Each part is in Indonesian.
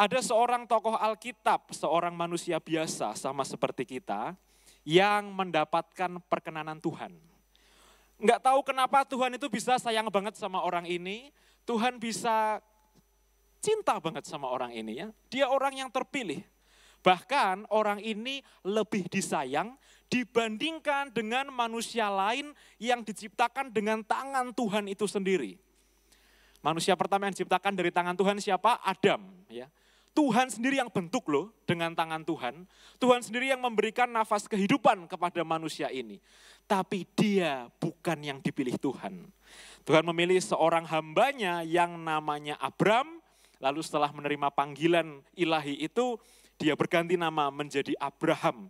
Ada seorang tokoh Alkitab, seorang manusia biasa sama seperti kita, yang mendapatkan perkenanan Tuhan. Nggak tahu kenapa Tuhan itu bisa sayang banget sama orang ini, Tuhan bisa cinta banget sama orang ini ya. Dia orang yang terpilih. Bahkan orang ini lebih disayang dibandingkan dengan manusia lain yang diciptakan dengan tangan Tuhan itu sendiri. Manusia pertama yang diciptakan dari tangan Tuhan siapa? Adam. Ya. Tuhan sendiri yang bentuk loh dengan tangan Tuhan. Tuhan sendiri yang memberikan nafas kehidupan kepada manusia ini. Tapi dia bukan yang dipilih Tuhan. Tuhan memilih seorang hambanya yang namanya Abram. Lalu setelah menerima panggilan ilahi itu, dia berganti nama menjadi Abraham.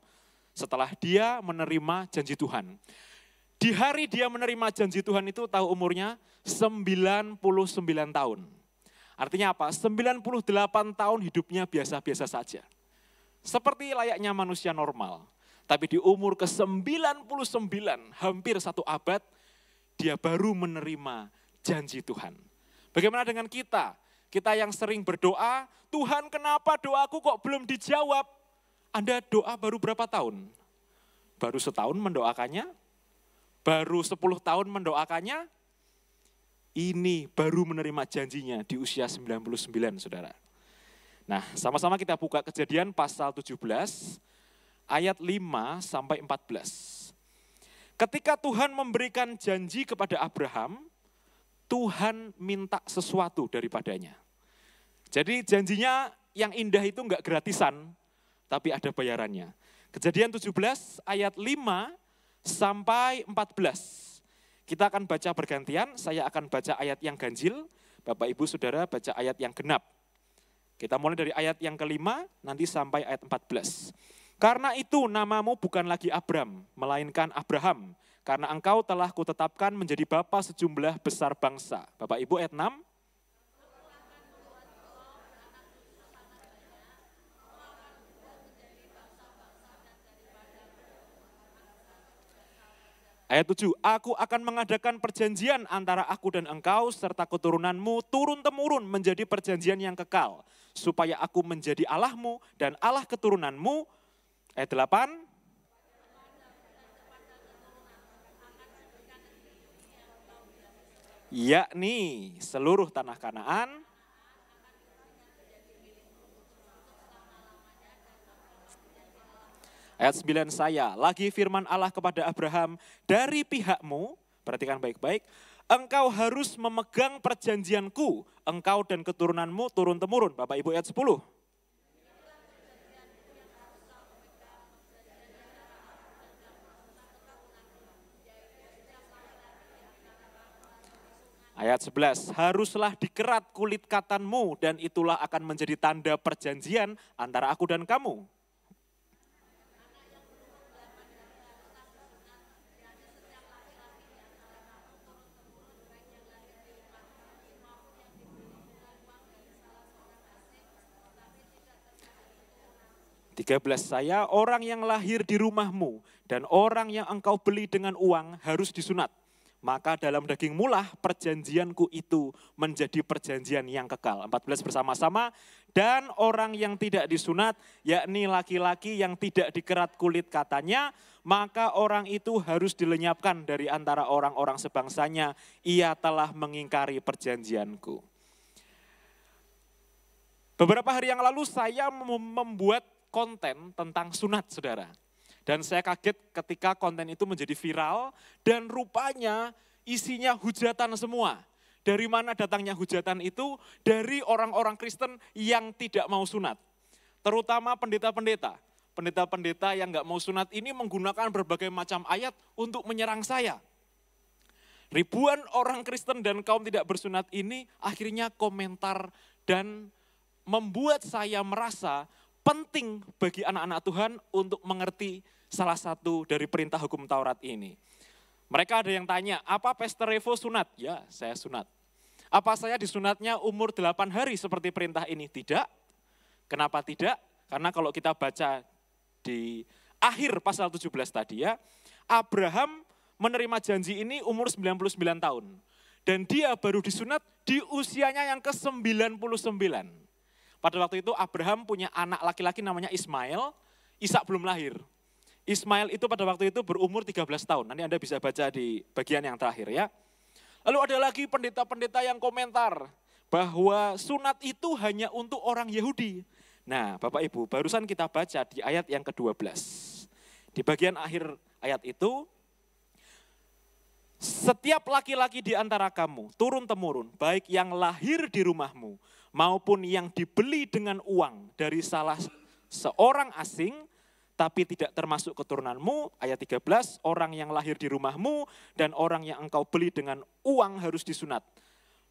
Setelah dia menerima janji Tuhan. Di hari dia menerima janji Tuhan itu tahu umurnya 99 tahun. Artinya apa? 98 tahun hidupnya biasa-biasa saja. Seperti layaknya manusia normal. Tapi di umur ke-99, hampir 1 abad, dia baru menerima janji Tuhan. Bagaimana dengan kita? Kita yang sering berdoa, Tuhan kenapa doaku kok belum dijawab? Anda doa baru berapa tahun? Baru setahun mendoakannya? Baru 10 tahun mendoakannya? Ini baru menerima janjinya di usia 99, saudara. Nah, sama-sama kita buka Kejadian pasal 17, ayat 5 sampai 14. Ketika Tuhan memberikan janji kepada Abraham, Tuhan minta sesuatu daripadanya. Jadi janjinya yang indah itu enggak gratisan, tapi ada bayarannya. Kejadian 17 ayat 5 sampai 14. Kita akan baca bergantian, saya akan baca ayat yang ganjil, Bapak Ibu Saudara baca ayat yang genap. Kita mulai dari ayat yang kelima, nanti sampai ayat 14. Karena itu namamu bukan lagi Abram, melainkan Abraham. Karena engkau telah kutetapkan menjadi bapa sejumlah besar bangsa. Bapak Ibu ayat 6. Ayat 7, aku akan mengadakan perjanjian antara aku dan engkau serta keturunanmu turun-temurun menjadi perjanjian yang kekal. Supaya aku menjadi Allahmu dan Allah keturunanmu. Ayat 8. Yakni seluruh tanah Kanaan. Ayat 9 saya, lagi firman Allah kepada Abraham, dari pihakmu, perhatikan baik-baik, engkau harus memegang perjanjianku, engkau dan keturunanmu turun-temurun. Bapak Ibu ayat 10. Ayat 11, haruslah dikerat kulit katanmu dan itulah akan menjadi tanda perjanjian antara aku dan kamu. Saya, orang yang lahir di rumahmu dan orang yang engkau beli dengan uang harus disunat. Maka dalam dagingmu lah perjanjianku itu menjadi perjanjian yang kekal. 14 bersama-sama, dan orang yang tidak disunat, yakni laki-laki yang tidak dikerat kulit katanya, maka orang itu harus dilenyapkan dari antara orang-orang sebangsanya, ia telah mengingkari perjanjianku. Beberapa hari yang lalu saya membuat konten tentang sunat, saudara. Dan saya kaget ketika konten itu menjadi viral dan rupanya isinya hujatan semua. Dari mana datangnya hujatan itu? Dari orang-orang Kristen yang tidak mau sunat. Terutama pendeta-pendeta. Pendeta-pendeta yang nggak mau sunat ini menggunakan berbagai macam ayat untuk menyerang saya. Ribuan orang Kristen dan kaum tidak bersunat ini akhirnya komentar dan membuat saya merasa penting bagi anak-anak Tuhan untuk mengerti salah satu dari perintah hukum Taurat ini. Mereka ada yang tanya, apa Pastor Revo sunat? Ya, saya sunat. Apa saya disunatnya umur 8 hari seperti perintah ini? Tidak. Kenapa tidak? Karena kalau kita baca di akhir pasal 17 tadi ya, Abraham menerima janji ini umur 99 tahun. Dan dia baru disunat di usianya yang ke-99. Pada waktu itu Abraham punya anak laki-laki namanya Ismail, Ishak belum lahir. Ismail itu pada waktu itu berumur 13 tahun. Nanti Anda bisa baca di bagian yang terakhir ya. Lalu ada lagi pendeta-pendeta yang komentar bahwa sunat itu hanya untuk orang Yahudi. Nah, Bapak Ibu, barusan kita baca di ayat yang ke-12. Di bagian akhir ayat itu, setiap laki-laki di antara kamu, turun-temurun, baik yang lahir di rumahmu, maupun yang dibeli dengan uang dari salah seorang asing, tapi tidak termasuk keturunanmu, ayat 13, orang yang lahir di rumahmu dan orang yang engkau beli dengan uang harus disunat.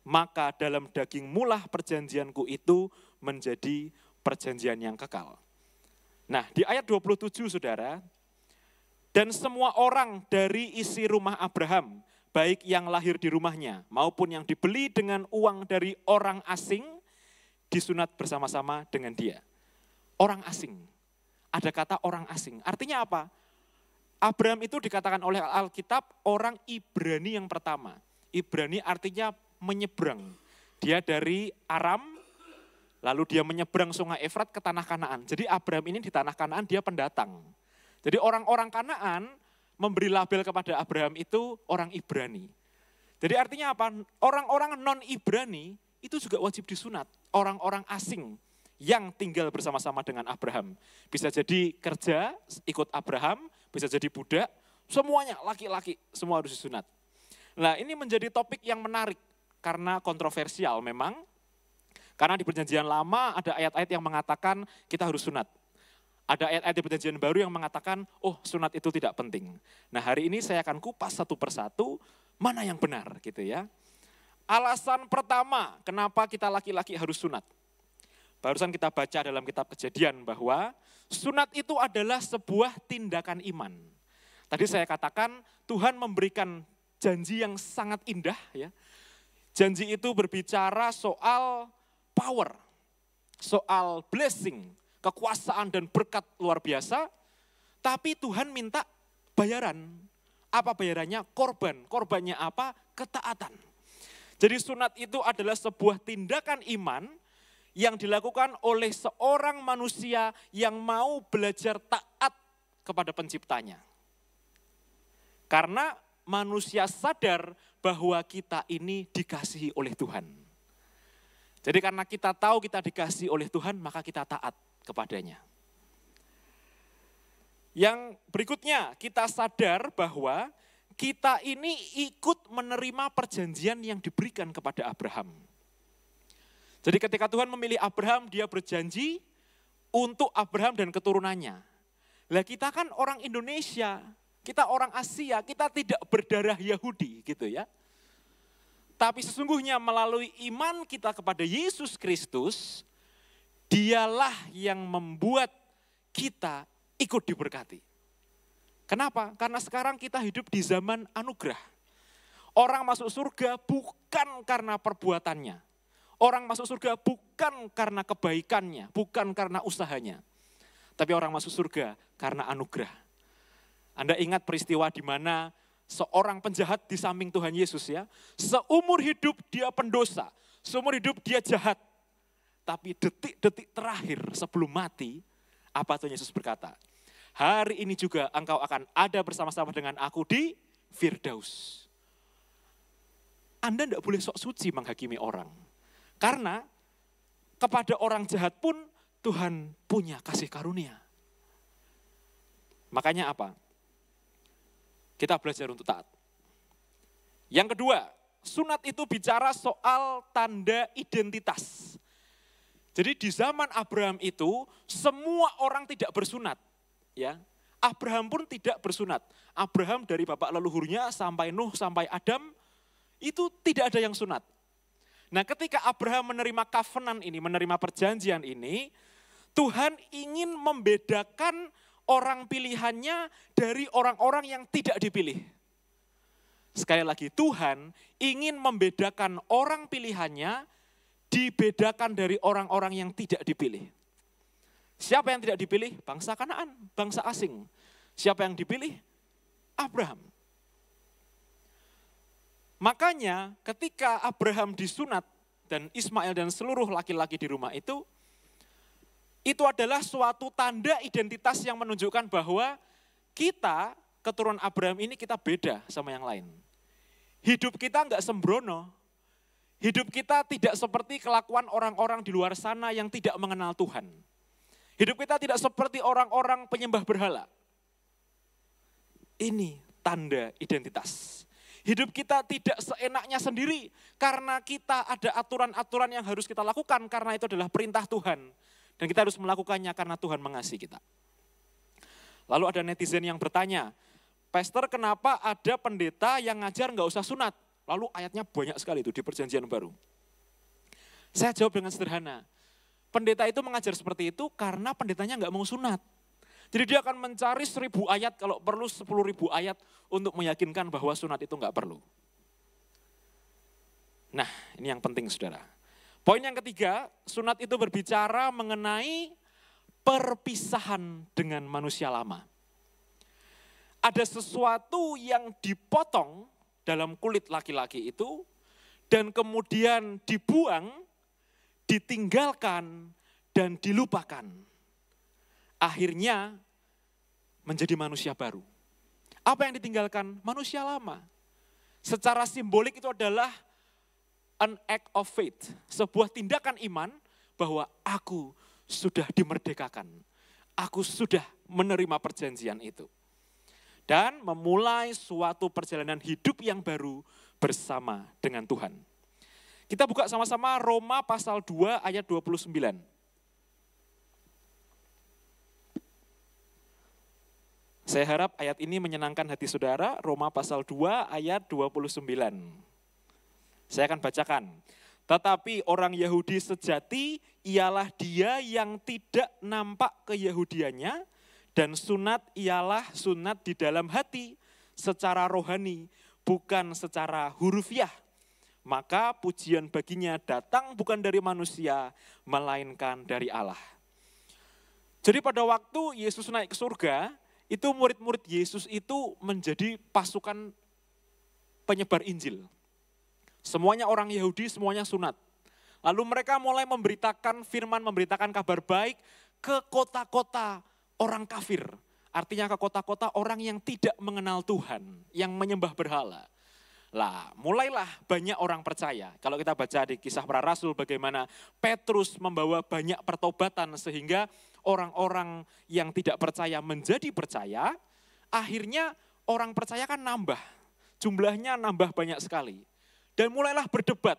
Maka dalam dagingmu lah perjanjianku itu menjadi perjanjian yang kekal. Nah, di ayat 27 saudara, dan semua orang dari isi rumah Abraham, baik yang lahir di rumahnya maupun yang dibeli dengan uang dari orang asing, disunat bersama-sama dengan dia. Orang asing, ada kata orang asing, artinya apa? Abraham itu dikatakan oleh Alkitab orang Ibrani yang pertama. Ibrani artinya menyeberang. Dia dari Aram, lalu dia menyeberang sungai Efrat ke tanah Kanaan. Jadi Abraham ini di tanah Kanaan dia pendatang. Jadi orang-orang Kanaan memberi label kepada Abraham itu orang Ibrani. Jadi artinya apa? Orang-orang non-Ibrani itu juga wajib disunat. Orang-orang asing yang tinggal bersama-sama dengan Abraham. Bisa jadi kerja ikut Abraham, bisa jadi budak, semuanya laki-laki, semua harus disunat. Nah, ini menjadi topik yang menarik karena kontroversial memang. Karena di Perjanjian Lama ada ayat-ayat yang mengatakan kita harus sunat. Ada ayat-ayat di Perjanjian Baru yang mengatakan, oh sunat itu tidak penting. Nah hari ini saya akan kupas satu persatu, mana yang benar gitu ya. Alasan pertama, kenapa kita laki-laki harus sunat. Barusan kita baca dalam kitab Kejadian bahwa sunat itu adalah sebuah tindakan iman. Tadi saya katakan Tuhan memberikan janji yang sangat indah ya. Janji itu berbicara soal power, soal blessing, kekuasaan dan berkat luar biasa, tapi Tuhan minta bayaran. Apa bayarannya? Korban. Korbannya apa? Ketaatan. Jadi sunat itu adalah sebuah tindakan iman yang dilakukan oleh seorang manusia yang mau belajar taat kepada penciptanya. Karena manusia sadar bahwa kita ini dikasihi oleh Tuhan. Jadi karena kita tahu kita dikasihi oleh Tuhan, maka kita taat kepadanya. Yang berikutnya, kita sadar bahwa kita ini ikut menerima perjanjian yang diberikan kepada Abraham. Jadi ketika Tuhan memilih Abraham, dia berjanji untuk Abraham dan keturunannya. Lah kita kan orang Indonesia, kita orang Asia, kita tidak berdarah Yahudi gitu ya. Tapi sesungguhnya melalui iman kita kepada Yesus Kristus, dialah yang membuat kita ikut diberkati. Kenapa? Karena sekarang kita hidup di zaman anugerah. Orang masuk surga bukan karena perbuatannya. Orang masuk surga bukan karena kebaikannya, bukan karena usahanya. Tapi orang masuk surga karena anugerah. Anda ingat peristiwa di mana seorang penjahat di samping Tuhan Yesus ya. Seumur hidup dia pendosa, seumur hidup dia jahat. Tapi detik-detik terakhir sebelum mati, apa Tuhan Yesus berkata? Hari ini juga engkau akan ada bersama-sama dengan aku di Firdaus. Anda tidak boleh sok suci menghakimi orang. Karena kepada orang jahat pun Tuhan punya kasih karunia. Makanya apa? Kita belajar untuk taat. Yang kedua, sunat itu bicara soal tanda identitas. Jadi di zaman Abraham itu semua orang tidak bersunat, ya. Abraham pun tidak bersunat. Abraham dari bapak leluhurnya sampai Nuh sampai Adam itu tidak ada yang sunat. Nah, ketika Abraham menerima covenant ini, menerima perjanjian ini, Tuhan ingin membedakan orang pilihannya dari orang-orang yang tidak dipilih. Sekali lagi, Tuhan ingin membedakan orang pilihannya dibedakan dari orang-orang yang tidak dipilih. Siapa yang tidak dipilih? Bangsa Kanaan, bangsa asing. Siapa yang dipilih? Abraham. Makanya ketika Abraham disunat dan Ismail dan seluruh laki-laki di rumah itu, itu adalah suatu tanda identitas yang menunjukkan bahwa kita, keturunan Abraham ini kita beda sama yang lain. Hidup kita enggak sembrono. Hidup kita tidak seperti kelakuan orang-orang di luar sana yang tidak mengenal Tuhan. Hidup kita tidak seperti orang-orang penyembah berhala. Ini tanda identitas. Hidup kita tidak seenaknya sendiri karena kita ada aturan-aturan yang harus kita lakukan karena itu adalah perintah Tuhan. Dan kita harus melakukannya karena Tuhan mengasihi kita. Lalu ada netizen yang bertanya, Pastor, kenapa ada pendeta yang ngajar nggak usah sunat? Lalu ayatnya banyak sekali itu di Perjanjian Baru. Saya jawab dengan sederhana. Pendeta itu mengajar seperti itu karena pendetanya nggak mau sunat. Jadi dia akan mencari 1000 ayat, kalau perlu 10.000 ayat untuk meyakinkan bahwa sunat itu nggak perlu. Nah, ini yang penting saudara. Poin yang ketiga, sunat itu berbicara mengenai perpisahan dengan manusia lama. Ada sesuatu yang dipotong dalam kulit laki-laki itu, dan kemudian dibuang, ditinggalkan, dan dilupakan. Akhirnya menjadi manusia baru. Apa yang ditinggalkan? Manusia lama. Secara simbolik itu adalah an act of faith. Sebuah tindakan iman bahwa aku sudah dimerdekakan. Aku sudah menerima perjanjian itu. Dan memulai suatu perjalanan hidup yang baru bersama dengan Tuhan. Kita buka sama-sama Roma pasal 2 ayat 29. Saya harap ayat ini menyenangkan hati saudara, Roma pasal 2 ayat 29. Saya akan bacakan. Tetapi orang Yahudi sejati ialah dia yang tidak nampak keyahudiannya, dan sunat ialah sunat di dalam hati secara rohani, bukan secara hurufiah. Maka pujian baginya datang bukan dari manusia, melainkan dari Allah. Jadi pada waktu Yesus naik ke surga, itu murid-murid Yesus itu menjadi pasukan penyebar Injil. Semuanya orang Yahudi, semuanya sunat. Lalu mereka mulai memberitakan firman, memberitakan kabar baik ke kota-kota orang kafir. Artinya ke kota-kota orang yang tidak mengenal Tuhan, yang menyembah berhala. Lah, mulailah banyak orang percaya. Kalau kita baca di Kisah Para Rasul bagaimana Petrus membawa banyak pertobatan sehingga orang-orang yang tidak percaya menjadi percaya, akhirnya orang percaya kan nambah. Jumlahnya nambah banyak sekali. Dan mulailah berdebat,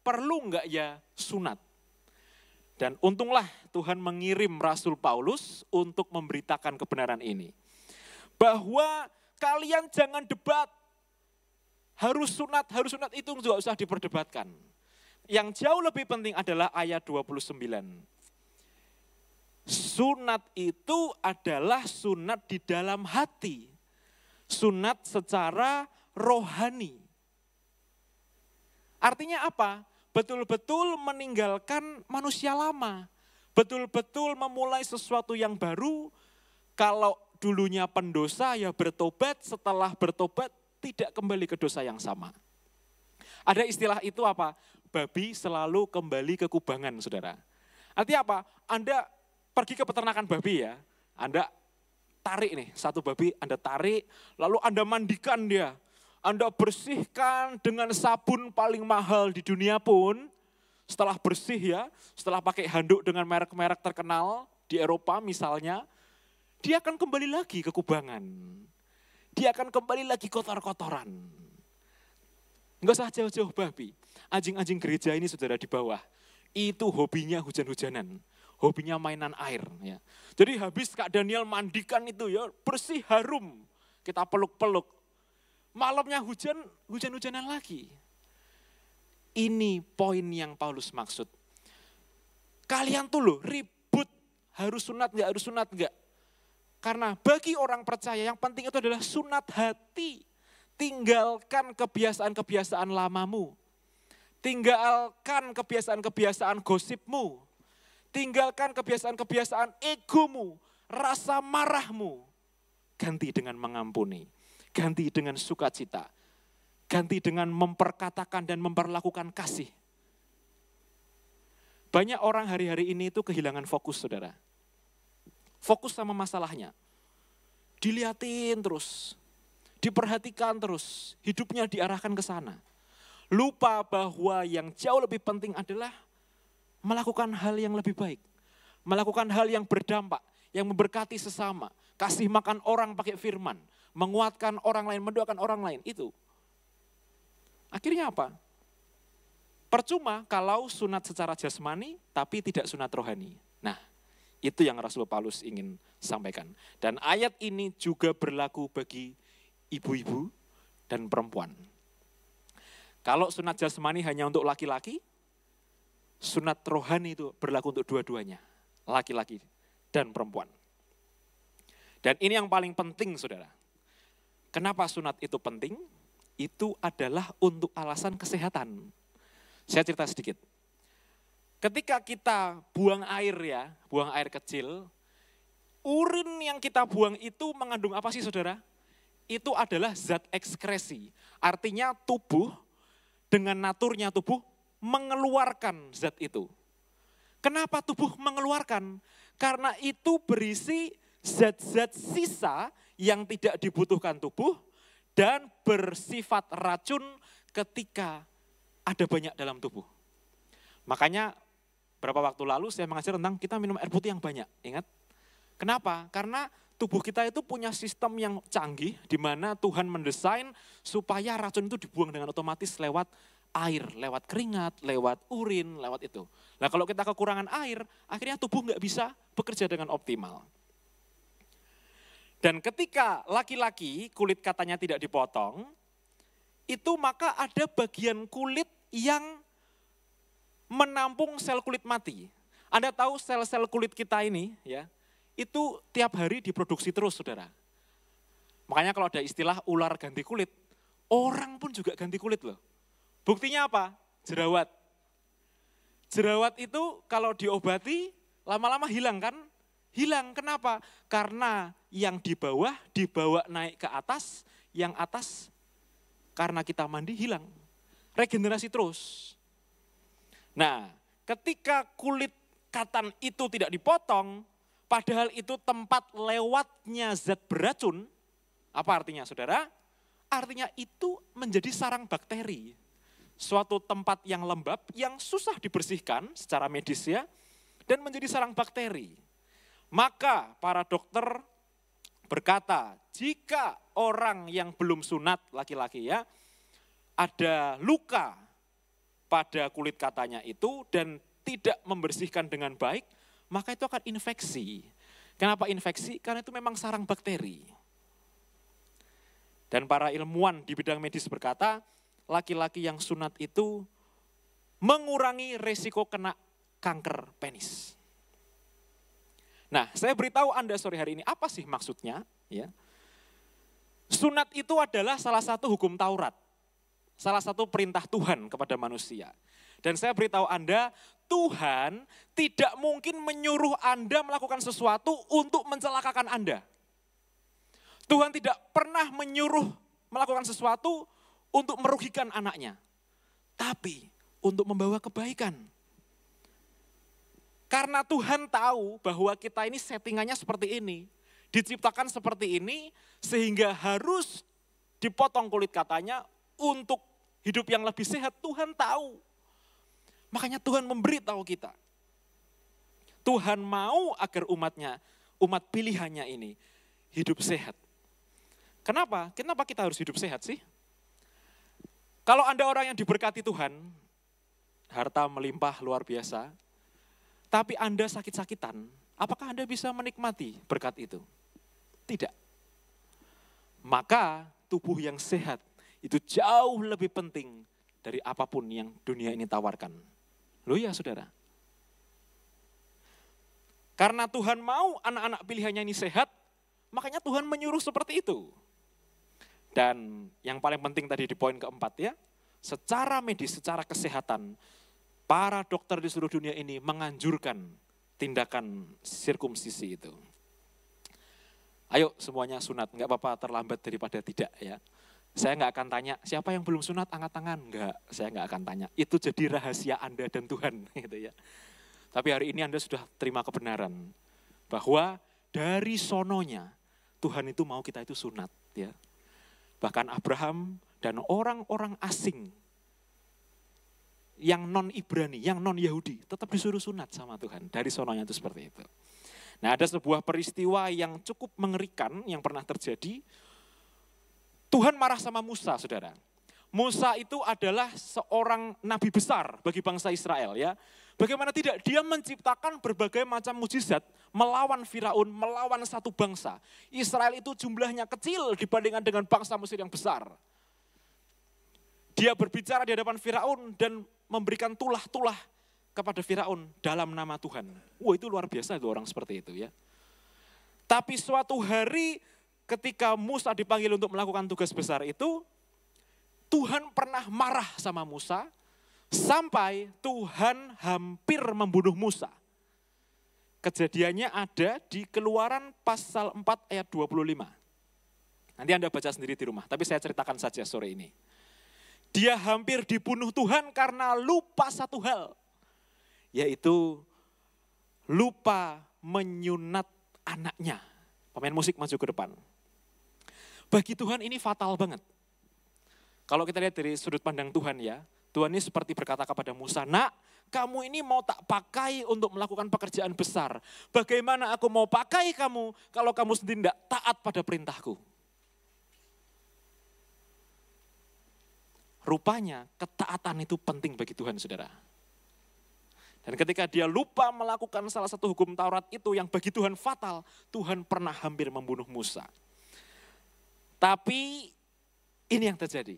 perlu enggak ya sunat? Dan untunglah Tuhan mengirim Rasul Paulus untuk memberitakan kebenaran ini. Bahwa kalian jangan debat, harus sunat itu juga usah diperdebatkan. Yang jauh lebih penting adalah ayat 29. Sunat itu adalah sunat di dalam hati. Sunat secara rohani. Artinya apa? Betul-betul meninggalkan manusia lama. Betul-betul memulai sesuatu yang baru. Kalau dulunya pendosa ya bertobat, setelah bertobat tidak kembali ke dosa yang sama. Ada istilah itu apa? Babi selalu kembali ke kubangan, saudara. Artinya apa? Anda pergi ke peternakan babi ya. Anda tarik nih, satu babi Anda tarik, lalu Anda mandikan dia. Anda bersihkan dengan sabun paling mahal di dunia pun, setelah bersih ya, setelah pakai handuk dengan merek-merek terkenal di Eropa misalnya, dia akan kembali lagi ke kubangan. Dia akan kembali lagi kotor-kotoran. Enggak usah jauh-jauh babi. Anjing-anjing gereja ini saudara di bawah, itu hobinya hujan-hujanan. Hobinya mainan air. Ya. Jadi habis Kak Daniel mandikan itu ya, bersih harum. Kita peluk-peluk. Malamnya hujan-hujanan lagi. Ini poin yang Paulus maksud. Kalian tuh loh ribut, harus sunat enggak. Karena bagi orang percaya yang penting itu adalah sunat hati. Tinggalkan kebiasaan-kebiasaan lamamu. Tinggalkan kebiasaan-kebiasaan gosipmu. Tinggalkan kebiasaan-kebiasaan egomu, rasa marahmu. Ganti dengan mengampuni. Ganti dengan sukacita. Ganti dengan memperkatakan dan memperlakukan kasih. Banyak orang hari-hari ini itu kehilangan fokus, saudara. Fokus sama masalahnya. Dilihatin terus, diperhatikan terus, hidupnya diarahkan ke sana. Lupa bahwa yang jauh lebih penting adalah melakukan hal yang lebih baik. Melakukan hal yang berdampak, yang memberkati sesama. Kasih makan orang pakai firman. Menguatkan orang lain, mendoakan orang lain. Itu. Akhirnya apa? Percuma kalau sunat secara jasmani, tapi tidak sunat rohani. Nah, itu yang Rasul Paulus ingin sampaikan. Dan ayat ini juga berlaku bagi ibu-ibu dan perempuan. Kalau sunat jasmani hanya untuk laki-laki, sunat rohani itu berlaku untuk dua-duanya. Laki-laki dan perempuan. Dan ini yang paling penting, saudara. Kenapa sunat itu penting? Itu adalah untuk alasan kesehatan. Saya cerita sedikit. Ketika kita buang air ya, buang air kecil, urin yang kita buang itu mengandung apa sih, saudara? Itu adalah zat ekskresi. Artinya tubuh dengan naturnya tubuh mengeluarkan zat itu. Kenapa tubuh mengeluarkan? Karena itu berisi zat-zat sisa yang tidak dibutuhkan tubuh dan bersifat racun ketika ada banyak dalam tubuh. Makanya beberapa waktu lalu saya mengajar tentang kita minum air putih yang banyak. Ingat? Kenapa? Karena tubuh kita itu punya sistem yang canggih di mana Tuhan mendesain supaya racun itu dibuang dengan otomatis lewat air, lewat keringat, lewat urin, lewat itu. Nah kalau kita kekurangan air, akhirnya tubuh nggak bisa bekerja dengan optimal. Dan ketika laki-laki kulit katanya tidak dipotong, itu maka ada bagian kulit yang menampung sel kulit mati. Anda tahu sel-sel kulit kita ini ya, itu tiap hari diproduksi terus, saudara. Makanya kalau ada istilah ular ganti kulit, orang pun juga ganti kulit loh. Buktinya apa? Jerawat. Jerawat itu kalau diobati lama-lama hilang kan? Hilang, kenapa? Karena yang di bawah dibawa naik ke atas, yang atas karena kita mandi hilang. Regenerasi terus. Nah, ketika kulit katan itu tidak dipotong, padahal itu tempat lewatnya zat beracun, apa artinya, saudara? Artinya itu menjadi sarang bakteri. Suatu tempat yang lembab, yang susah dibersihkan secara medis ya, dan menjadi sarang bakteri. Maka para dokter berkata, jika orang yang belum sunat, laki-laki ya, ada luka pada kulit katanya itu dan tidak membersihkan dengan baik, maka itu akan infeksi. Kenapa infeksi? Karena itu memang sarang bakteri. Dan para ilmuwan di bidang medis berkata, laki-laki yang sunat itu mengurangi resiko kena kanker penis. Nah, saya beritahu Anda sore hari ini, apa sih maksudnya? Ya. Sunat itu adalah salah satu hukum Taurat. Salah satu perintah Tuhan kepada manusia. Dan saya beritahu Anda, Tuhan tidak mungkin menyuruh Anda melakukan sesuatu untuk mencelakakan Anda. Tuhan tidak pernah menyuruh melakukan sesuatu untuk merugikan anaknya. Tapi untuk membawa kebaikan. Karena Tuhan tahu bahwa kita ini settingannya seperti ini. Diciptakan seperti ini sehingga harus dipotong kulit katanya untuk hidup yang lebih sehat. Tuhan tahu. Makanya Tuhan memberitahu kita. Tuhan mau agar umatnya, umat pilihannya ini hidup sehat. Kenapa? Kenapa kita harus hidup sehat sih? Kalau Anda orang yang diberkati Tuhan, harta melimpah luar biasa, tapi Anda sakit-sakitan, apakah Anda bisa menikmati berkat itu? Tidak. Maka tubuh yang sehat itu jauh lebih penting dari apapun yang dunia ini tawarkan. Loh ya saudara. Karena Tuhan mau anak-anak pilihannya ini sehat, makanya Tuhan menyuruh seperti itu. Dan yang paling penting tadi di poin keempat ya, secara medis, secara kesehatan, para dokter di seluruh dunia ini menganjurkan tindakan sirkumsisi itu. Ayo semuanya sunat, enggak apa-apa terlambat daripada tidak ya. Saya enggak akan tanya, siapa yang belum sunat angkat tangan? Enggak, saya enggak akan tanya. Itu jadi rahasia Anda dan Tuhan gitu ya. Tapi hari ini Anda sudah terima kebenaran bahwa dari sononya Tuhan itu mau kita itu sunat, ya. Bahkan Abraham dan orang-orang asing yang non-Ibrani, yang non-Yahudi tetap disuruh sunat sama Tuhan. Dari sononya itu seperti itu. Nah, ada sebuah peristiwa yang cukup mengerikan yang pernah terjadi. Tuhan marah sama Musa, saudara. Musa itu adalah seorang nabi besar bagi bangsa Israel, ya. Bagaimana tidak, dia menciptakan berbagai macam mukjizat melawan Firaun, melawan satu bangsa. Israel itu jumlahnya kecil dibandingkan dengan bangsa Mesir yang besar. Dia berbicara di hadapan Firaun dan memberikan tulah-tulah kepada Firaun dalam nama Tuhan. Wah, itu luar biasa itu orang seperti itu, ya. Tapi suatu hari ketika Musa dipanggil untuk melakukan tugas besar itu, Tuhan pernah marah sama Musa, sampai Tuhan hampir membunuh Musa. Kejadiannya ada di Keluaran pasal 4 ayat 25. Nanti Anda baca sendiri di rumah, tapi saya ceritakan saja sore ini. Dia hampir dibunuh Tuhan karena lupa satu hal, yaitu lupa menyunat anaknya. Pemain musik maju ke depan. Bagi Tuhan ini fatal banget. Kalau kita lihat dari sudut pandang Tuhan, ya, Tuhan ini seperti berkata kepada Musa, "Nak, kamu ini mau tak pakai untuk melakukan pekerjaan besar. Bagaimana aku mau pakai kamu kalau kamu sendiri tidak taat pada perintahku?" Rupanya ketaatan itu penting bagi Tuhan, saudara. Dan ketika dia lupa melakukan salah satu hukum Taurat itu yang bagi Tuhan fatal, Tuhan pernah hampir membunuh Musa. Tapi ini yang terjadi.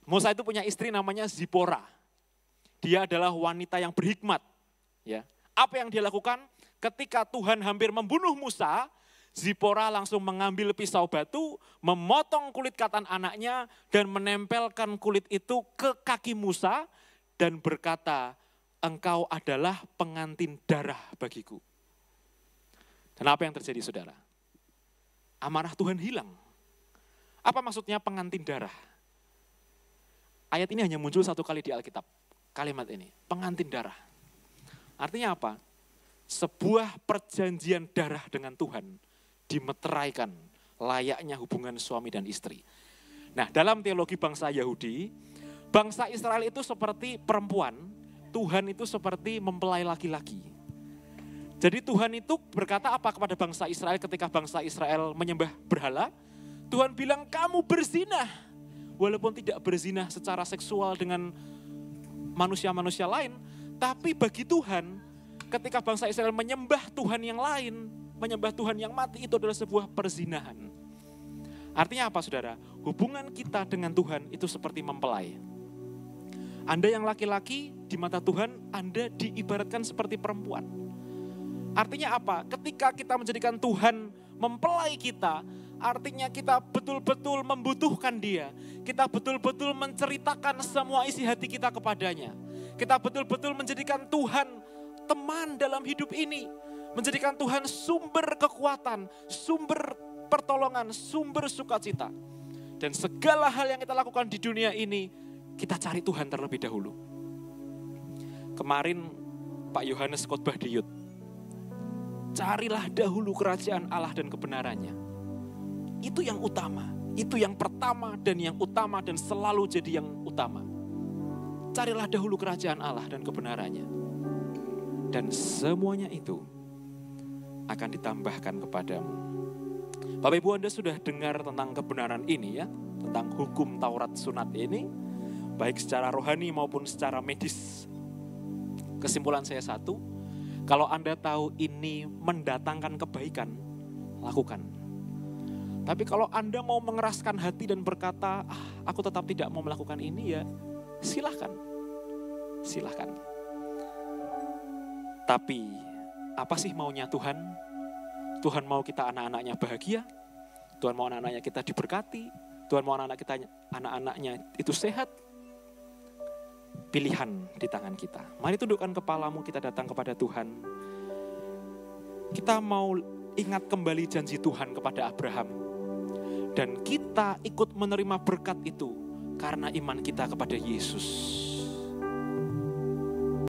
Musa itu punya istri namanya Zipora. Dia adalah wanita yang berhikmat. Ya. Apa yang dia lakukan? Ketika Tuhan hampir membunuh Musa, Zipora langsung mengambil pisau batu, memotong kulit katan anaknya, dan menempelkan kulit itu ke kaki Musa, dan berkata, "Engkau adalah pengantin darah bagiku." Dan apa yang terjadi, saudara? Amarah Tuhan hilang. Apa maksudnya pengantin darah? Ayat ini hanya muncul satu kali di Alkitab. Kalimat ini, pengantin darah. Artinya apa? Sebuah perjanjian darah dengan Tuhan dimeteraikan layaknya hubungan suami dan istri. Nah, dalam teologi bangsa Yahudi, bangsa Israel itu seperti perempuan, Tuhan itu seperti mempelai laki-laki. Jadi Tuhan itu berkata apa kepada bangsa Israel ketika bangsa Israel menyembah berhala? Tuhan bilang, "Kamu berzinah." Walaupun tidak berzinah secara seksual dengan manusia-manusia lain, tapi bagi Tuhan, ketika bangsa Israel menyembah Tuhan yang lain, menyembah Tuhan yang mati, itu adalah sebuah perzinahan. Artinya apa, saudara? Hubungan kita dengan Tuhan itu seperti mempelai. Anda yang laki-laki, di mata Tuhan, Anda diibaratkan seperti perempuan. Artinya apa? Ketika kita menjadikan Tuhan mempelai kita, artinya kita betul-betul membutuhkan Dia. Kita betul-betul menceritakan semua isi hati kita kepadanya. Kita betul-betul menjadikan Tuhan teman dalam hidup ini. Menjadikan Tuhan sumber kekuatan, sumber pertolongan, sumber sukacita. Dan segala hal yang kita lakukan di dunia ini, kita cari Tuhan terlebih dahulu. Kemarin Pak Yohanes khotbah di Yud. Carilah dahulu kerajaan Allah dan kebenarannya. Itu yang utama, itu yang pertama dan yang utama dan selalu jadi yang utama. Carilah dahulu kerajaan Allah dan kebenarannya. Dan semuanya itu akan ditambahkan kepadamu. Bapak Ibu, Anda sudah dengar tentang kebenaran ini, ya, tentang hukum Taurat sunat ini, baik secara rohani maupun secara medis. Kesimpulan saya satu, kalau Anda tahu ini mendatangkan kebaikan, lakukan. Tapi kalau Anda mau mengeraskan hati dan berkata, aku tetap tidak mau melakukan ini, ya silahkan. Silahkan. Tapi apa sih maunya Tuhan? Tuhan mau kita anak-anaknya bahagia. Tuhan mau anak-anaknya kita diberkati. Tuhan mau anak-anaknya itu sehat. Pilihan di tangan kita. Mari tundukkan kepalamu, kita datang kepada Tuhan. Kita mau ingat kembali janji Tuhan kepada Abraham. Dan kita ikut menerima berkat itu karena iman kita kepada Yesus.